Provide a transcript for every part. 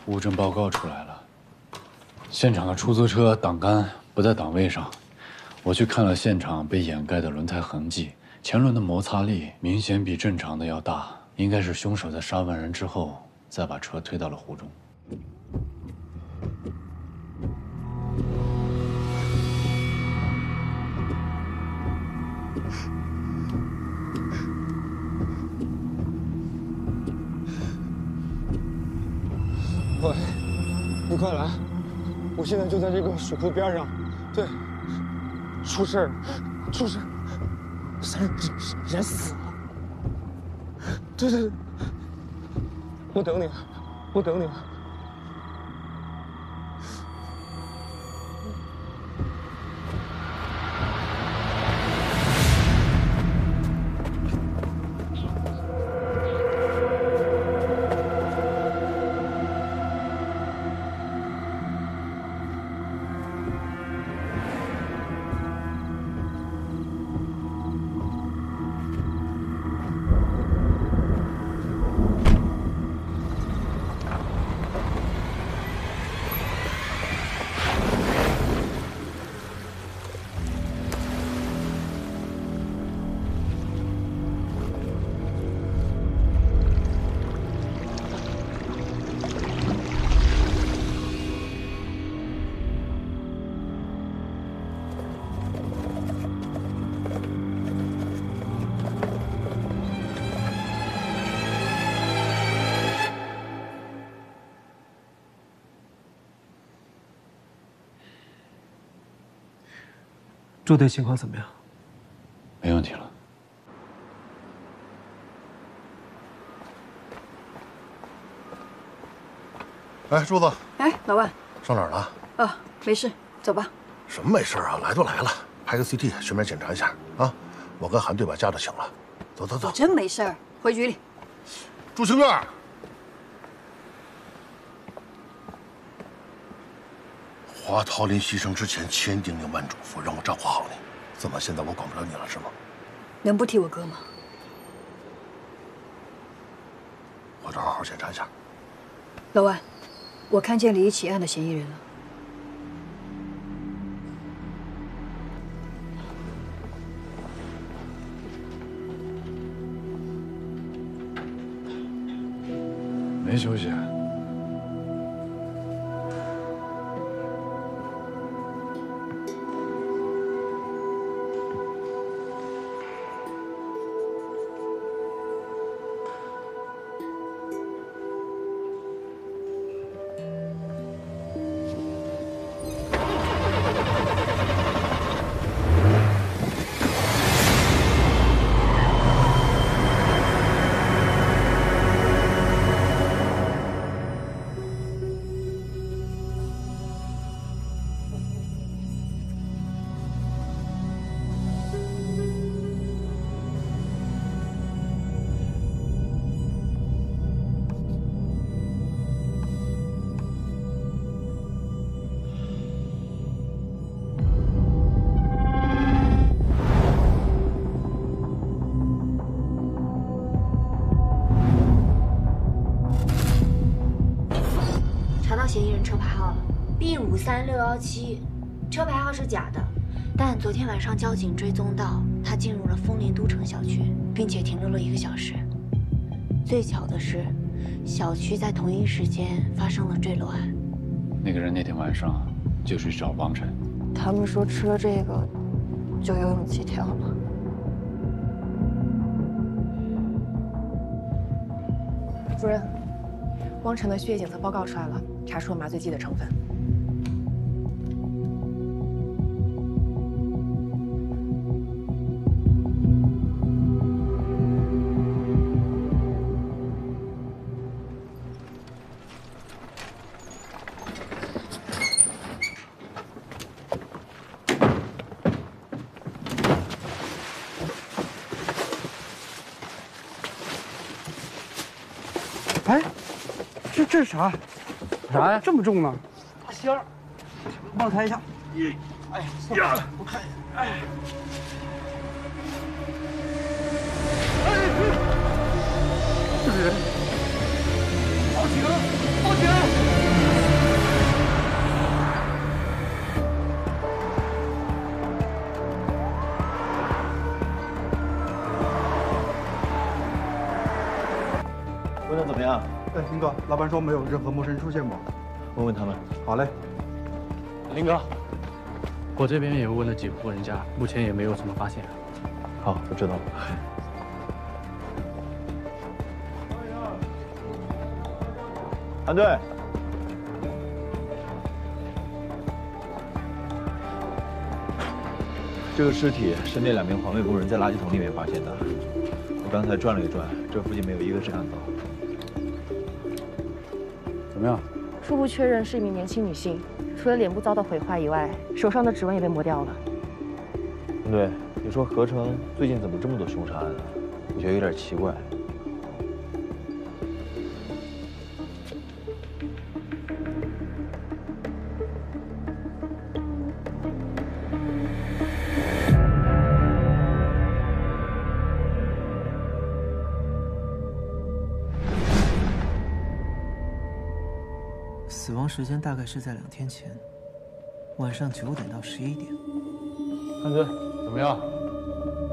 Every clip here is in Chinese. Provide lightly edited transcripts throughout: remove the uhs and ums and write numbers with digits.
物证报告出来了，现场的出租车挡杆不在档位上。我去看了现场被掩盖的轮胎痕迹，前轮的摩擦力明显比正常的要大，应该是凶手在杀完人之后再把车推到了湖中。喂，你快来！我现在就在这个水库边上。对，出事儿了，出事儿，3人死了。对对对，我等你，我等你。驻队情况怎么样？没问题了。哎，柱子。哎，老万。上哪儿了？哦，没事，走吧。什么没事啊？来都来了，拍个 CT，顺便检查一下啊。我跟韩队把家都请了，走走走。我真没事儿，回局里。祝清月。华涛临牺牲之前千叮咛万嘱咐，让我照顾好你。怎么现在我管不了你了是吗？能不提我哥吗？我这好好检查一下。老万，我看见李一起案的嫌疑人了。没休息。嫌疑人车牌号了 B53617，车牌号是假的，但昨天晚上交警追踪到他进入了枫林都城小区，并且停留了1个小时。最巧的是，小区在同一时间发生了坠楼案。那个人那天晚上就去找王晨。他们说吃了这个就有勇气跳了。主任，汪晨的血液检测报告出来了，查出了麻醉剂的成分。哎，这是啥？啥呀？这么重呢？大仙儿，帮我抬一下。哎呀，我看一眼。哎，这个人，报警！报警！哎，林哥，老板说没有任何陌生人出现过。问问他们。好嘞。林哥，我这边也问了几户人家，目前也没有什么发现。好，我知道了。韩队，这个尸体是那2名环卫工人在垃圾桶里面发现的。我刚才转了一转，这附近没有一个是案头。怎么样？初步确认是一名年轻女性，除了脸部遭到毁坏以外，手上的指纹也被磨掉了。韩队，你说合成最近怎么这么多凶杀案啊？我觉得有点奇怪。死亡时间大概是在2天前，晚上9点到11点。汉队，怎么样？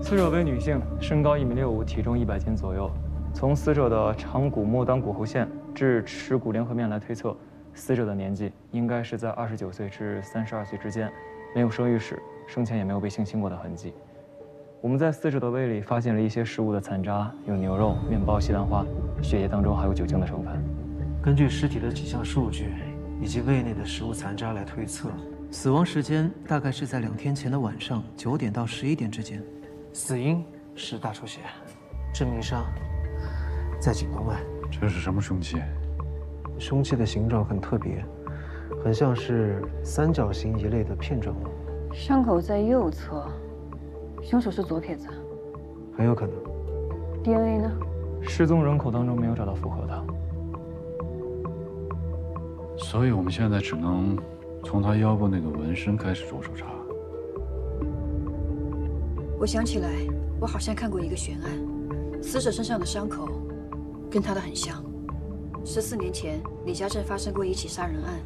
死者为女性，身高1.65米，体重100斤左右。从死者的长骨末端骨骺线至耻骨联合面来推测，死者的年纪应该是在29岁至32岁之间，没有生育史，生前也没有被性侵过的痕迹。我们在死者的胃里发现了一些食物的残渣，有牛肉、面包、西兰花，血液当中还有酒精的成分。根据尸体的几项数据以及胃内的食物残渣来推测，死亡时间大概是在2天前的晚上9点到11点之间。死因是大出血，致命伤在颈动脉。这是什么凶器？凶器的形状很特别，很像是三角形一类的片状物。伤口在右侧，凶手是左撇子，很有可能。DNA 呢？失踪人口当中没有找到符合的。所以我们现在只能从他腰部那个纹身开始着手查。我想起来，我好像看过一个悬案，死者身上的伤口跟他的很像。14年前，李家镇发生过一起杀人案，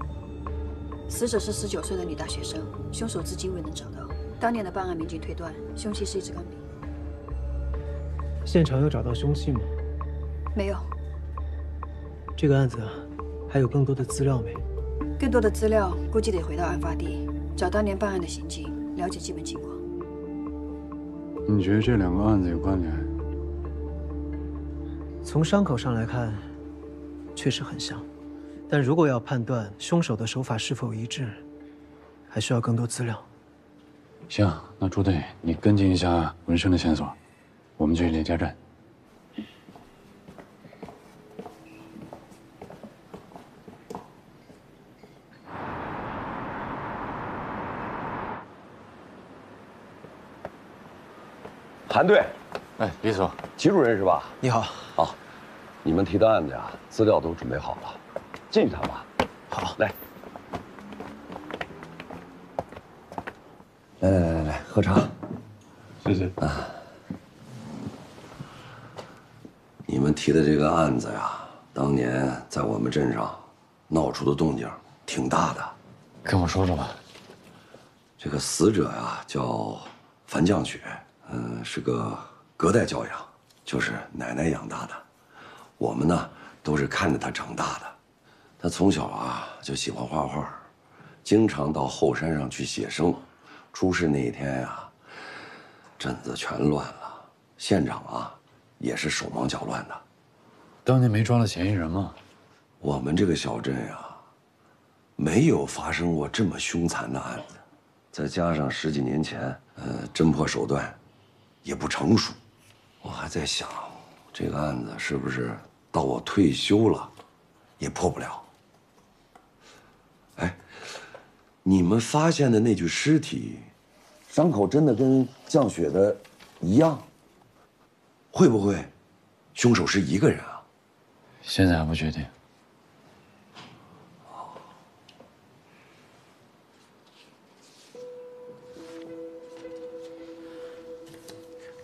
死者是19岁的女大学生，凶手至今未能找到。当年的办案民警推断，凶器是一支钢笔。现场有找到凶器吗？没有。这个案子还有更多的资料没？更多的资料估计得回到案发地，找当年办案的刑警，了解基本情况。你觉得这2个案子有关联？从伤口上来看，确实很像，但如果要判断凶手的手法是否一致，还需要更多资料。行，那朱队，你跟进一下纹身的线索，我们去李家镇。韩队，哎，李所，齐主任是吧？你好。好，你们提的案子呀，资料都准备好了，进去谈吧。好，来，来，喝茶。谢谢。啊，你们提的这个案子呀，当年在我们镇上闹出的动静挺大的。跟我说说吧。这个死者呀，叫樊绛雪。是个隔代教养，就是奶奶养大的。我们呢都是看着她长大的。她从小啊就喜欢画画，经常到后山上去写生。出事那一天呀，镇子全乱了，县长啊也是手忙脚乱的。当年没抓到嫌疑人吗？我们这个小镇呀，没有发生过这么凶残的案子，再加上10几年前，侦破手段也不成熟，我还在想，这个案子是不是到我退休了，也破不了。哎，你们发现的那具尸体，伤口真的跟绛雪的一样？会不会，凶手是一个人啊？现在还不确定。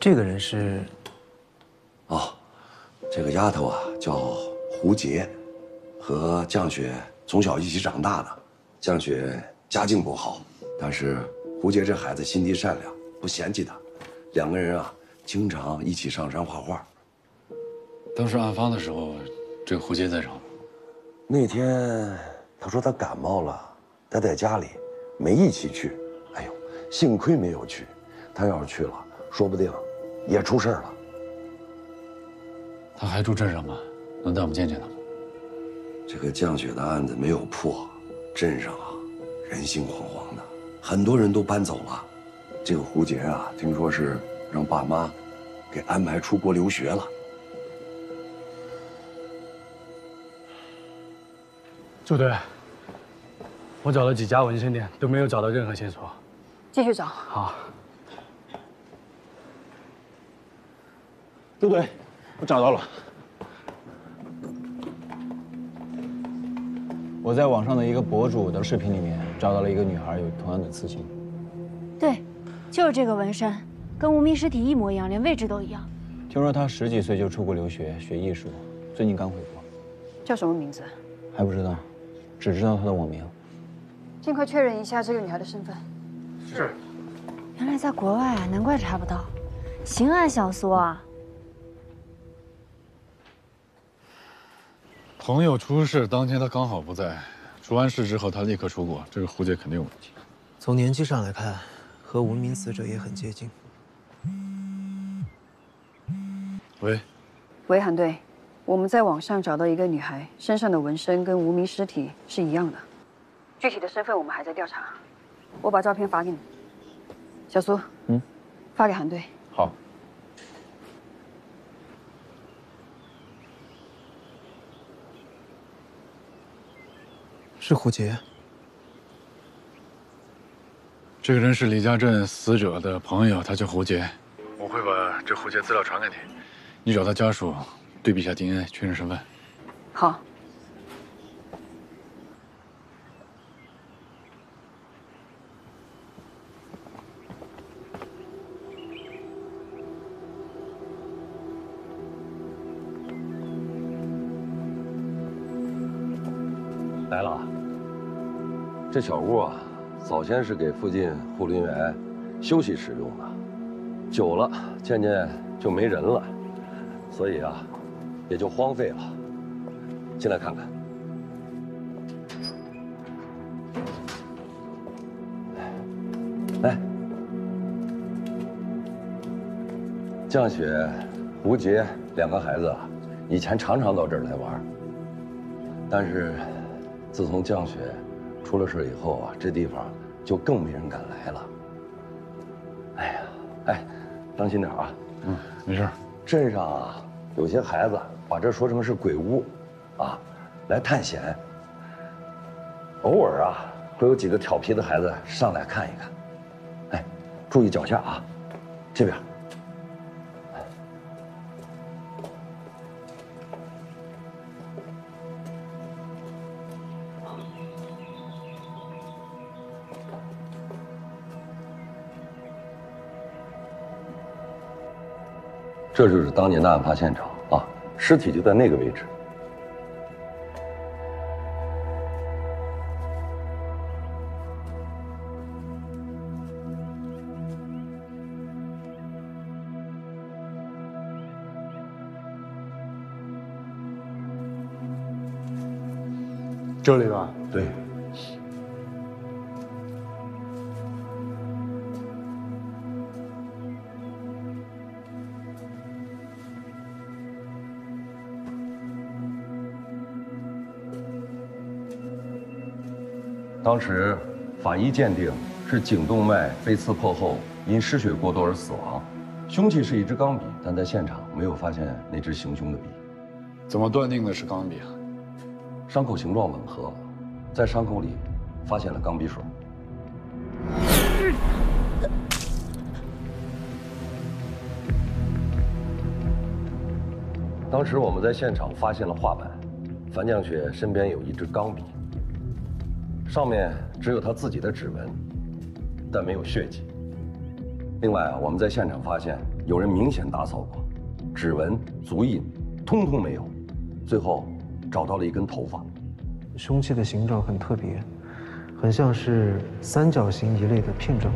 这个人是，哦，这个丫头啊叫胡洁，和绛雪从小一起长大的。绛雪家境不好，但是胡洁这孩子心地善良，不嫌弃她。2个人啊，经常一起上山画画。当时案发的时候，这个胡洁在场吗？那天他说他感冒了，他在家里，没一起去。哎呦，幸亏没有去，他要是去了，说不定也出事了。他还住镇上吗？能带我们见见他吗？这个降雪的案子没有破，镇上啊人心惶惶的，很多人都搬走了。这个胡杰啊，听说是让爸妈给安排出国留学了。朱队，我找了几家纹身店，都没有找到任何线索。继续找。好。杜队，我找到了。我在网上的一个博主的视频里面找到了一个女孩有同样的刺青。对，就是这个纹身，跟无名尸体一模一样，连位置都一样。听说她10几岁就出国留学学艺术，最近刚回国。叫什么名字？还不知道，只知道她的网名。尽快确认一下这个女孩的身份。是。原来在国外啊，难怪查不到。行啊，小苏啊。朋友出事当天他刚好不在，出完事之后他立刻出国，这个胡杰肯定有问题。从年纪上来看，和无名死者也很接近。喂，喂，韩队，我们在网上找到一个女孩，身上的纹身跟无名尸体是一样的，具体的身份我们还在调查。我把照片发给你，小苏，发给韩队。好。是胡杰。这个人是李家镇死者的朋友，他叫胡杰。我会把这胡杰资料传给你，你找他家属对比一下 DNA， 确认身份。好。来了。这小屋啊，早先是给附近护林员休息使用的，久了渐渐就没人了，所以啊，也就荒废了。进来看看。来，降雪、胡杰2个孩子啊，以前常常到这儿来玩，但是自从降雪出了事以后啊，这地方就更没人敢来了。哎呀，哎，当心点啊！没事。镇上啊，有些孩子把这说成是鬼屋，啊，来探险。偶尔啊，会有几个调皮的孩子上来看一看。哎，注意脚下啊，这边。这就是当年的案发现场啊，尸体就在那个位置。这里吧？对。当时，法医鉴定是颈动脉被刺破后因失血过多而死亡，凶器是一支钢笔，但在现场没有发现那支行凶的笔。怎么断定的是钢笔啊？伤口形状吻合，在伤口里发现了钢笔水。当时我们在现场发现了画板，樊降雪身边有一支钢笔。上面只有他自己的指纹，但没有血迹。另外啊，我们在现场发现有人明显打扫过，指纹、足印，通通没有。最后找到了一根头发。凶器的形状很特别，很像是三角形一类的片状。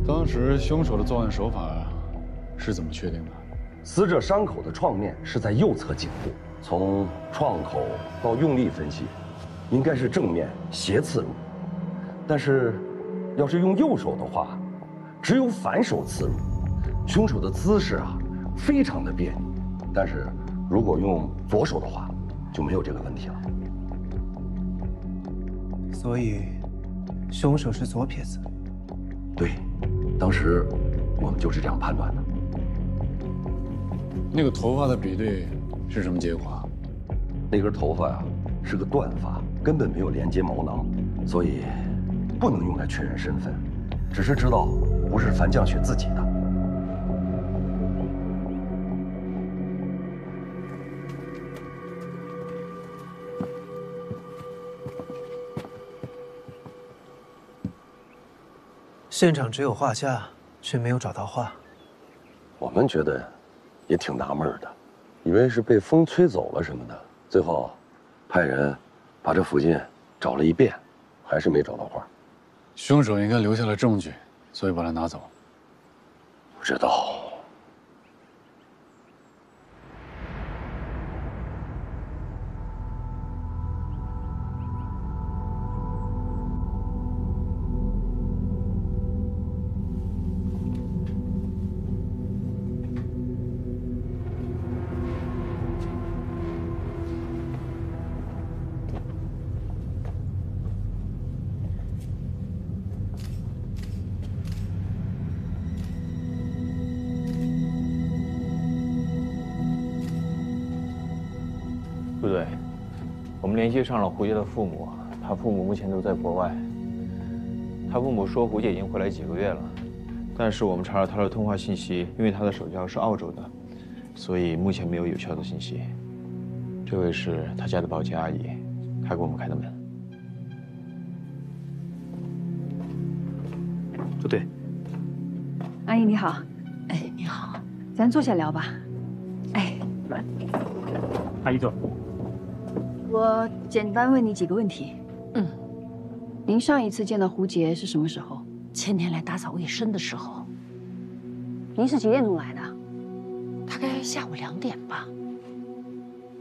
当时凶手的作案手法是怎么确定的？死者伤口的创面是在右侧颈部，从创口到用力分析，应该是正面斜刺入。但是，要是用右手的话，只有反手刺入。凶手的姿势啊，非常的别扭。但是如果用左手的话，就没有这个问题了。所以，凶手是左撇子。对，当时我们就是这样判断的。那个头发的比对是什么结果啊？那根头发呀，是个断发，根本没有连接毛囊，所以不能用来确认身份，只是知道不是樊绛雪自己的。现场只有画架，却没有找到画。我们觉得也挺纳闷的，以为是被风吹走了什么的。最后，派人把这附近找了一遍，还是没找到画。凶手应该留下了证据，所以把它拿走。不知道。部队，我们联系上了胡杰的父母，他父母目前都在国外。他父母说胡杰已经回来几个月了，但是我们查了他的通话信息，因为他的手机号是澳洲的，所以目前没有有效的信息。这位是他家的保洁阿姨，她给我们开的门。部队，阿姨你好。哎，你好，咱坐下聊吧。哎，来，阿姨坐。我简单问你几个问题。您上一次见到胡杰是什么时候？前天来打扫卫生的时候。您是几点钟来的？大概下午2点吧。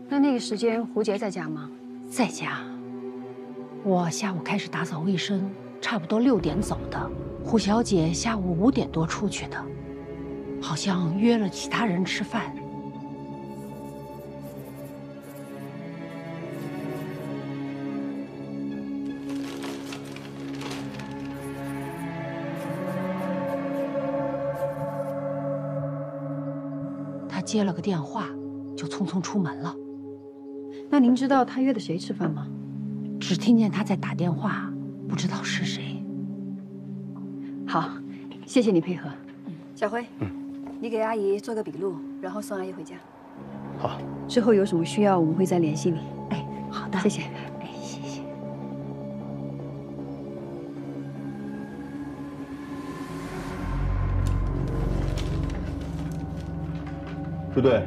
那个时间胡杰在家吗？在家。我下午开始打扫卫生，差不多6点走的。胡小姐下午5点多出去的，好像约了其他人吃饭。他接了个电话，就匆匆出门了。那您知道他约的谁吃饭吗？只听见他在打电话，不知道是谁。好，谢谢你配合。小辉，你给阿姨做个笔录，然后送阿姨回家。好。之后有什么需要，我们会再联系你。哎，好的，谢谢。哎，谢谢。部队，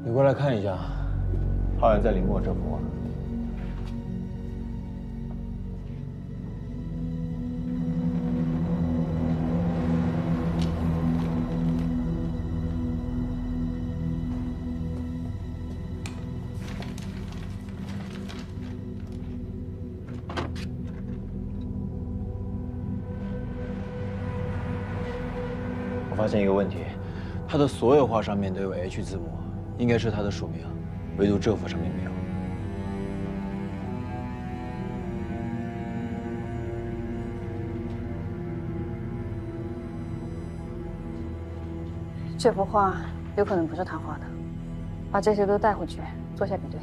你过来看一下，浩然在林默这幅画。我发现一个问题，他的所有画上面都有 H 字母，应该是他的署名，唯独这幅上面没有。这幅画有可能不是他画的，把这些都带回去做下比对。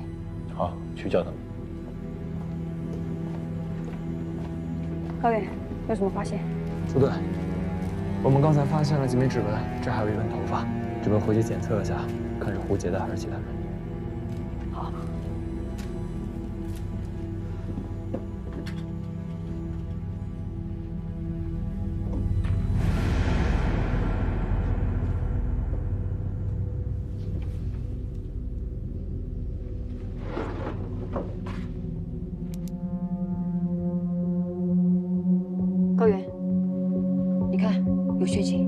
好，去叫他们。高远，有什么发现？部队，我们刚才发现了几枚指纹，这还有一根头发，指纹回去检测一下，看是胡杰的还是其他人。好。高远，你看。有血迹。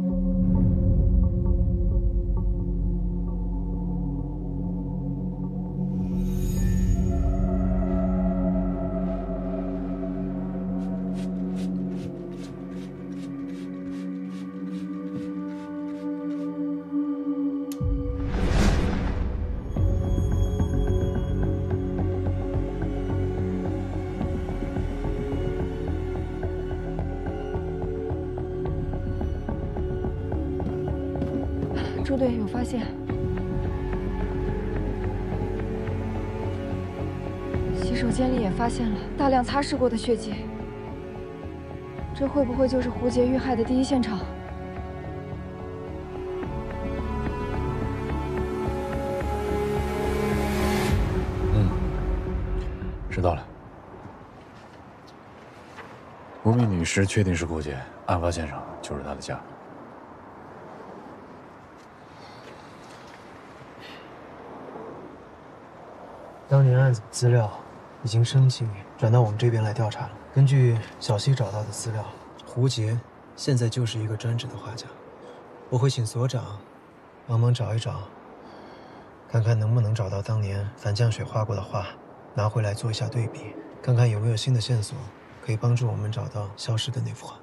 朱队有发现，洗手间里也发现了大量擦拭过的血迹，这会不会就是胡杰遇害的第一现场？知道了。无名女尸确定是胡杰，案发现场就是他的家。当年案子资料已经申请转到我们这边来调查了。根据小西找到的资料，胡杰现在就是一个专职的画家。我会请所长帮忙找一找，看看能不能找到当年樊绛雪画过的画，拿回来做一下对比，看看有没有新的线索可以帮助我们找到消失的那幅画。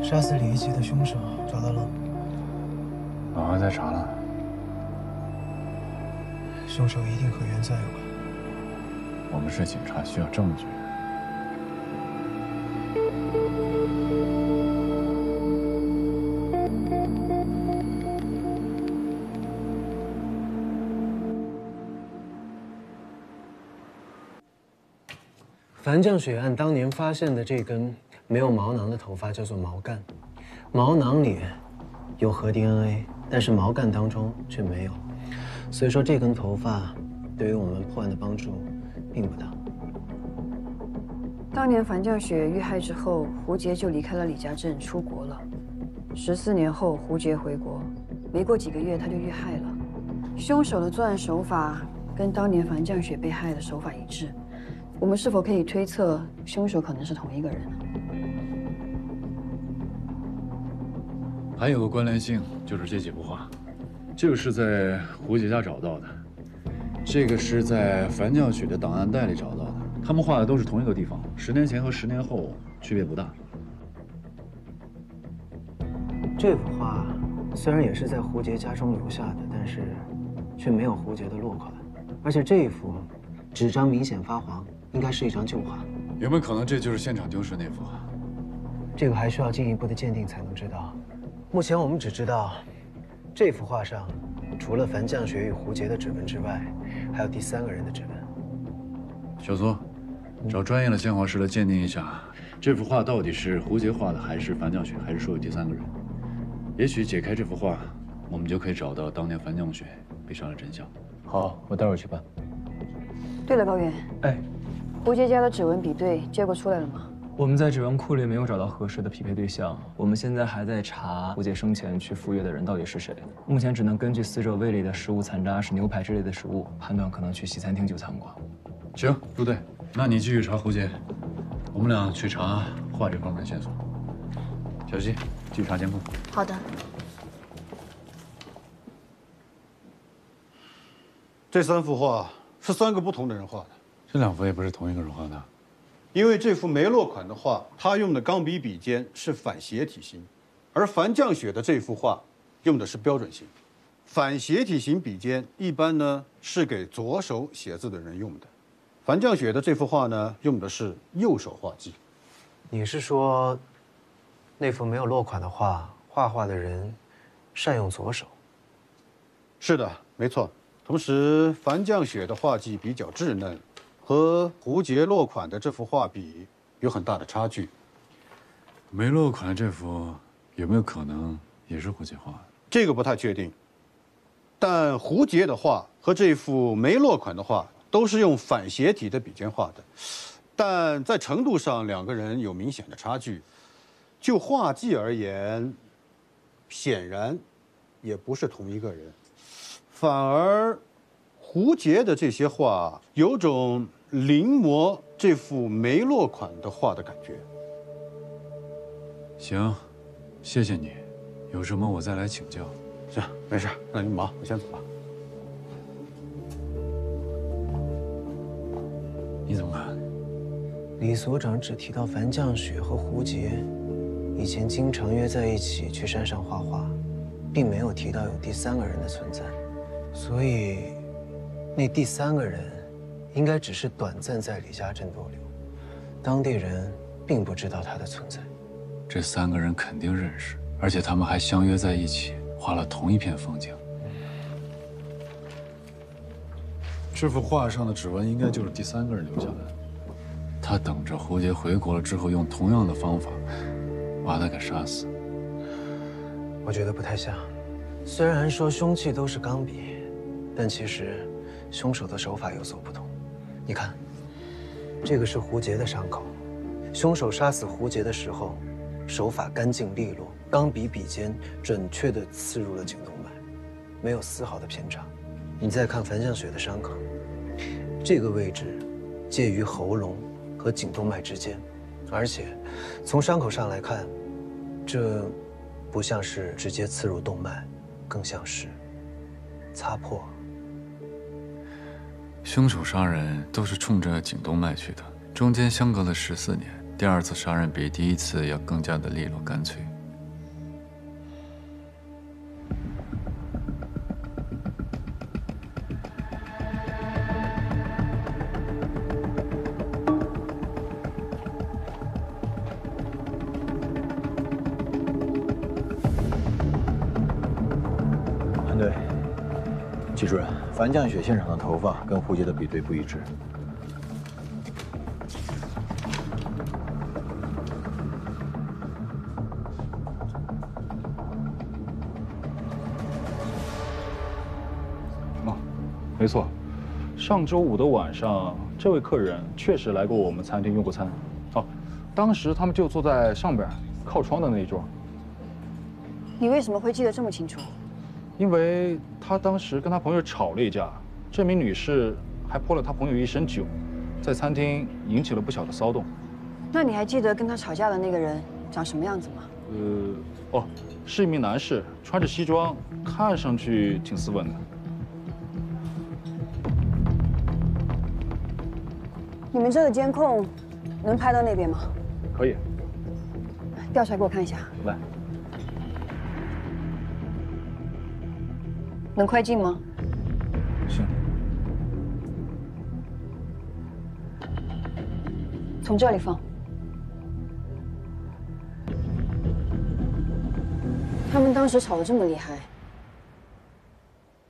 杀死李一奇的凶手找到了？我还在查呢。凶手一定和袁在有关。我们是警察，需要证据。樊绛雪案当年发现的这根没有毛囊的头发叫做毛干，毛囊里有核 DNA， 但是毛干当中却没有，所以说这根头发对于我们破案的帮助并不大。当年樊绛雪遇害之后，胡杰就离开了李家镇出国了。14年后，胡杰回国，没过几个月他就遇害了。凶手的作案手法跟当年樊绛雪被害的手法一致。我们是否可以推测，凶手可能是同一个人呢？还有个关联性，就是这几幅画，这个是在胡杰家找到的，这个是在樊绛雪的档案袋里找到的。他们画的都是同一个地方，10年前和10年后区别不大。这幅画虽然也是在胡杰家中留下的，但是却没有胡杰的落款，而且这一幅纸张明显发黄。应该是一张旧画，有没有可能这就是现场丢失那幅画？这个还需要进一步的鉴定才能知道。目前我们只知道，这幅画上除了樊绛雪与胡杰的指纹之外，还有第3个人的指纹。小苏，找专业的鉴画师来鉴定一下，这幅画到底是胡杰画的，还是樊绛雪，还是说有第3个人？也许解开这幅画，我们就可以找到当年樊绛雪被杀的真相。好，我待会儿去办。对了，高原。哎。胡杰家的指纹比对结果出来了吗？我们在指纹库里没有找到合适的匹配对象，我们现在还在查胡杰生前去赴约的人到底是谁。目前只能根据死者胃里的食物残渣是牛排之类的食物，判断可能去西餐厅就餐过。行，朱队，那你继续查胡杰，我们俩去查画这方面的线索。小西，继续查监控。好的。这3幅画是3个不同的人画的。这2幅也不是同一个人画的，因为这幅没落款的画，他用的钢笔笔尖是反斜体型，而樊绛雪的这幅画用的是标准型。反斜体型笔尖一般呢是给左手写字的人用的，樊绛雪的这幅画呢用的是右手画技。你是说，那幅没有落款的画，画的人善用左手？是的，没错。同时，樊绛雪的画技比较稚嫩。和胡杰落款的这幅画比，有很大的差距。没落款这幅有没有可能也是胡杰画的？这个不太确定。但胡杰的画和这幅梅洛款的画都是用反斜体的笔尖画的，但在程度上两个人有明显的差距。就画技而言，显然也不是同一个人，反而胡杰的这些画有种临摹这幅梅洛款的画的感觉。行，谢谢你，有什么我再来请教。行，没事，那你忙，我先走了。你怎么看？李所长只提到樊绛雪和胡杰以前经常约在一起去山上画画，并没有提到有第三个人的存在，所以那第三个人应该只是短暂在李家镇逗留，当地人并不知道他的存在。这三个人肯定认识，而且他们还相约在一起，画了同一片风景。这幅画上的指纹应该就是第三个人留下来的。他等着胡杰回国了之后，用同样的方法把他给杀死。我觉得不太像。虽然说凶器都是钢笔，但其实凶手的手法有所不同。你看，这个是胡杰的伤口，凶手杀死胡杰的时候，手法干净利落，钢笔笔尖准确地刺入了颈动脉，没有丝毫的偏差。你再看樊绛雪的伤口，这个位置介于喉咙和颈动脉之间，而且从伤口上来看，这不像是直接刺入动脉，更像是擦破。凶手杀人都是冲着颈动脉去的，中间相隔了14年，第二次杀人比第一次要更加的利落干脆。韩队，季主任，樊绛雪现场的头发跟胡杰的比对不一致。没错，上周五的晚上，这位客人确实来过我们餐厅用过餐。哦，当时他们就坐在上边靠窗的那一桌。你为什么会记得这么清楚？因为他当时跟他朋友吵了一架，这名女士还泼了他朋友一身酒，在餐厅引起了不小的骚动。那你还记得跟他吵架的那个人长什么样子吗？哦，是一名男士，穿着西装，看上去挺斯文的。你们这个监控能拍到那边吗？可以。调出来给我看一下。来。能快进吗？行。从这里放。他们当时吵得这么厉害，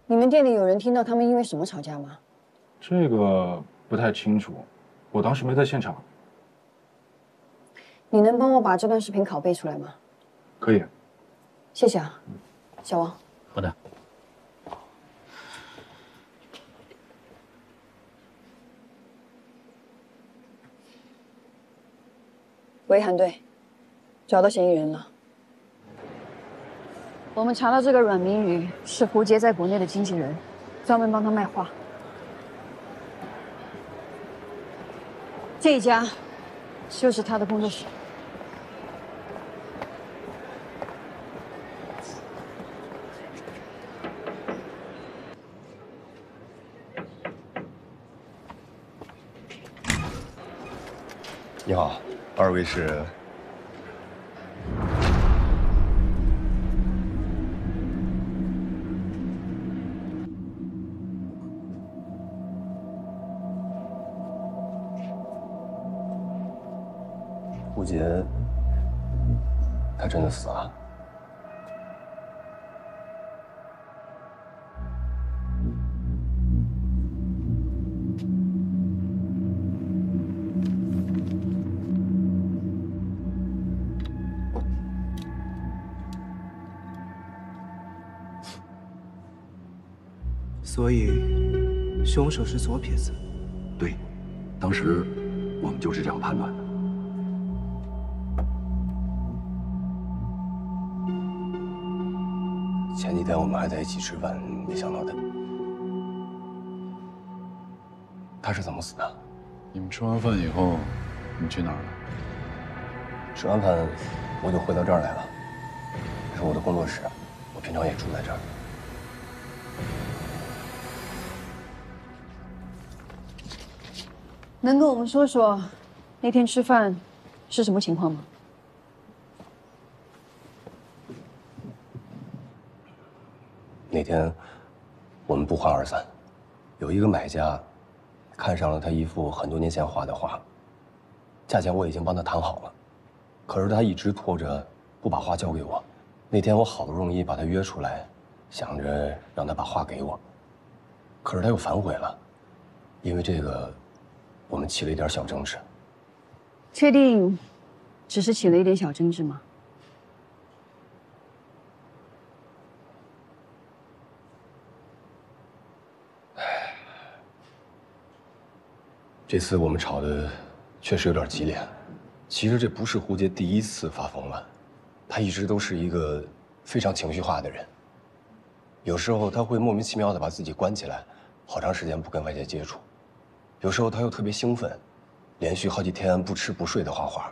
你们店里有人听到他们因为什么吵架吗？这个不太清楚。我当时没在现场。你能帮我把这段视频拷贝出来吗？可以。谢谢啊，小王。好的。喂，韩队，找到嫌疑人了。我们查到这个阮明宇是胡杰在国内的经纪人，专门帮他卖画。这一家就是他的工作室。你好，二位是？胡杰，他真的死了？所以，凶手是左撇子。对，当时我们就是这样判断的。前几天我们还在一起吃饭，没想到他是怎么死的？你们吃完饭以后，你去哪儿了？吃完饭我就回到这儿来了，这是我的工作室，我平常也住在这儿。能跟我们说说那天吃饭是什么情况吗？那天我们不欢而散，有一个买家看上了他一幅很多年前画的画，价钱我已经帮他谈好了，可是他一直拖着不把画交给我。那天我好不容易把他约出来，想着让他把画给我，可是他又反悔了，因为这个我们起了一点小争执。确定只是起了一点小争执吗？这次我们吵的确实有点激烈。其实这不是胡杰第一次发疯了，他一直都是一个非常情绪化的人。有时候他会莫名其妙的把自己关起来，好长时间不跟外界接触；有时候他又特别兴奋，连续好几天不吃不睡的画画。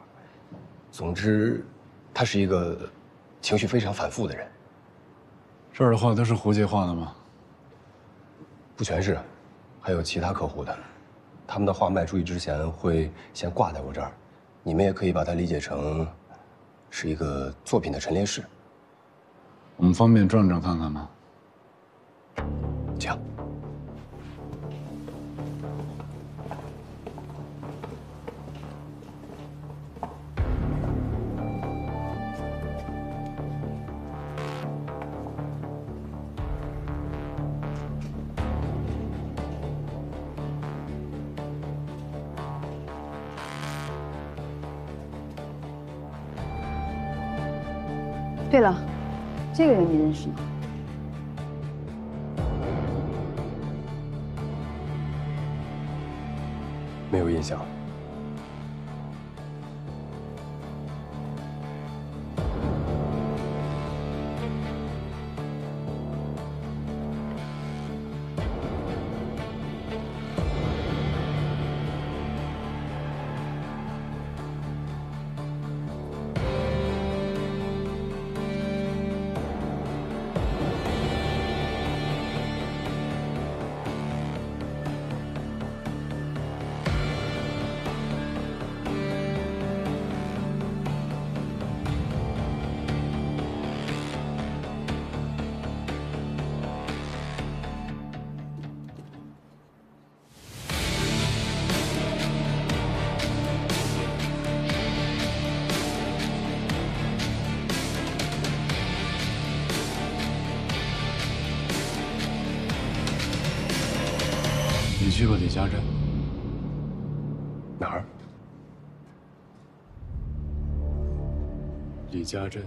总之，他是一个情绪非常反复的人。这儿的画都是胡杰画的吗？不全是，还有其他客户的。他们的画卖出去之前会先挂在我这儿，你们也可以把它理解成是一个作品的陈列室。我们方便转转看看吗？这样。对了，这个人你认识吗？没有印象。你去过李家镇？哪儿？李家镇。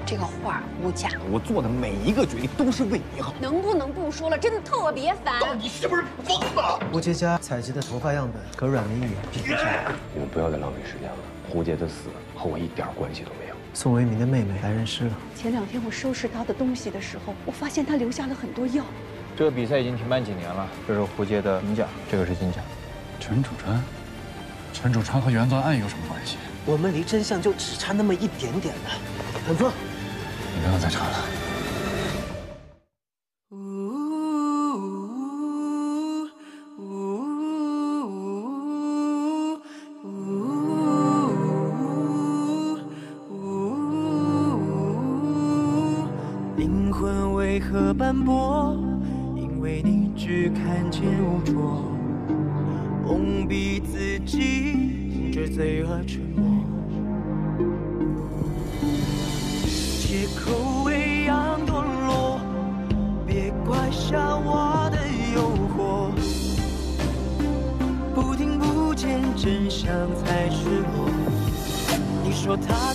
这个画无价，我做的每一个决定都是为你好。能不能不说了？真的特别烦。你是不是疯了？胡杰家采集的头发样本和阮玲雨比对上，你们不要再浪费时间了。胡杰的死和我一点关系都没有。宋维民的妹妹来人尸了。前2天我收拾他的东西的时候，我发现他留下了很多药。这个比赛已经停办几年了。这是胡杰的银奖，这个是金奖。陈楚川，陈楚川和原钻案有什么关系？我们离真相就只差那么一点点了。很错。你不要再查了。灵魂为何斑驳？因为你只看见污浊，蒙蔽自己，止醉和沉默。借口为样堕落，别怪下我的诱惑。不听不见真相才赤裸。你说他。